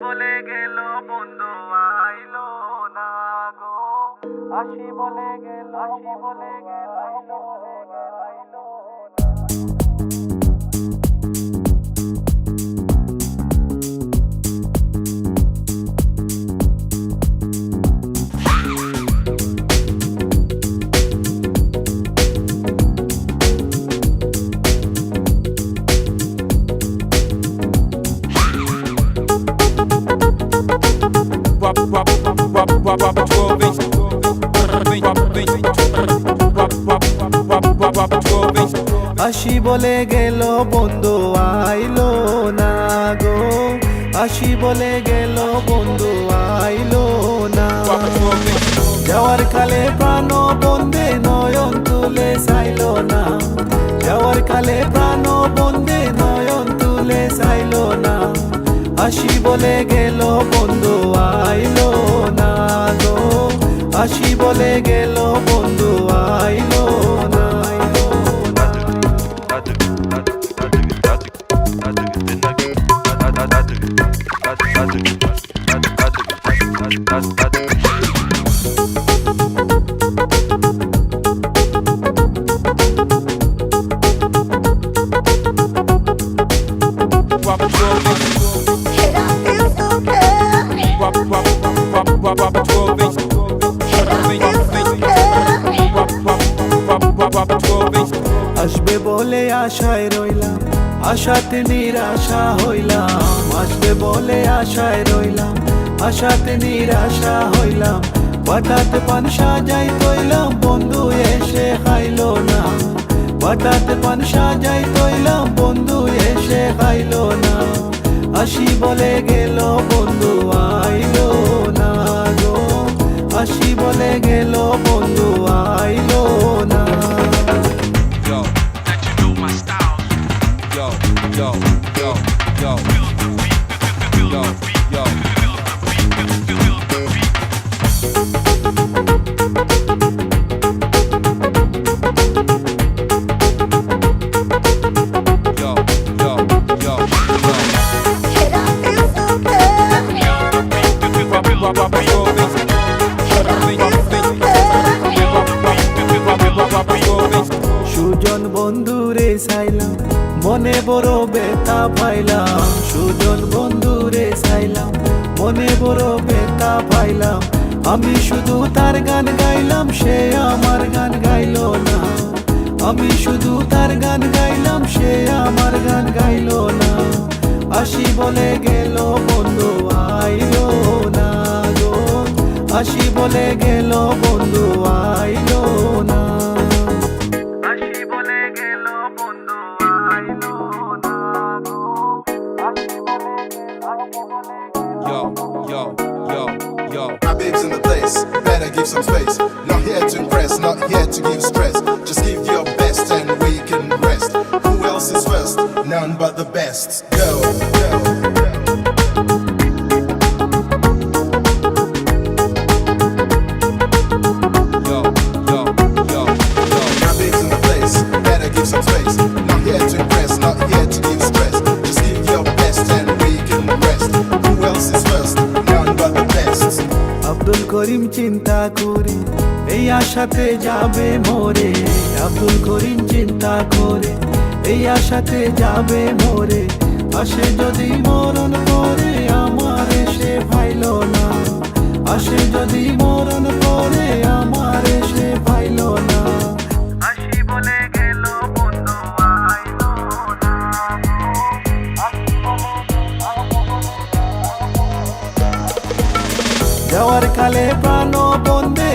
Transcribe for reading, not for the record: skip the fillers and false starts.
বলে গেল বন্ধু আইলো না গো, আসি বলে গেল, আসি বলে গেল, আইলো আইলো আসি বলে গেল বন্ধু আইলো না গো, আসি বলে গেল বন্ধু আইলো না। যাওয়ার কালে প্রাণ বন্ধে নয়ন তুলে চাইলো না, যাওয়ার কালে প্রাণ বন্ধে নয়ন তুলে চাইলো না। আসি বলে গেল বন্ধু আইলো না গো, আসি বলে গেল বন্ধু আইলো না। আসবে বলে আশায় রইলাম, আশাতে নিরাশা হইলাম। আসবে বলে আশায় রইলাম, আশাতে নিরাশা হইলাম। হঠাৎ পান সাজাই তৈলাম, বন্ধু এসে খাইলো না। হঠাৎ পান সাজাই তৈলাম, বন্ধু এসে খাইলো না। আসি বলে গেল বন্ধু আইলো না গো, আসি বলে গেল বন্ধু আইলো না। সুজন বন্ধুরে চাইলাম, মনে বড় ব্যথা পাইলাম। সুজন বন্ধুরে চাইলাম, মনে বড় ব্যথা পাইলাম। আমি শুধু তার গান গাইলাম, সে আমার গান গাইলো না। আমি শুধু তার গান গাইলাম, সে আমার গান গাইলো না। আসি বলে গেল বন্ধু আইলো না গো, আসি বলে গেল বন্ধু আইলো না। আসি বলে গেল বন্ধু আইলো না গো, আসি বলে গেল, আসি বলে গেল। Yo. My babes in the place, better give some space. Not here to impress, not here to give stress. Just give your best and we can rest. Who else is first? None but the best. Go. My babes in the place, better give some space. Not here to impress, not here to give stress. Just give your best and we can rest. Who else is first? None but the best. Abdul Karim চিন্তা করে এই আশাতে যাবে মরে। আব্দুল করিম চিন্তা করে এই আশাতে যাবে মরে। আসে যদি মরণ করে আমার সে ভাইলো না। আসে যদি মরণ করে আমার সে ভাইলো না। আসি বলে গেল বন্ধু আইলো না গো, আসি বলে গেল, আসি বলে গেল। যাওয়ার কালে প্রাণ বন্ধে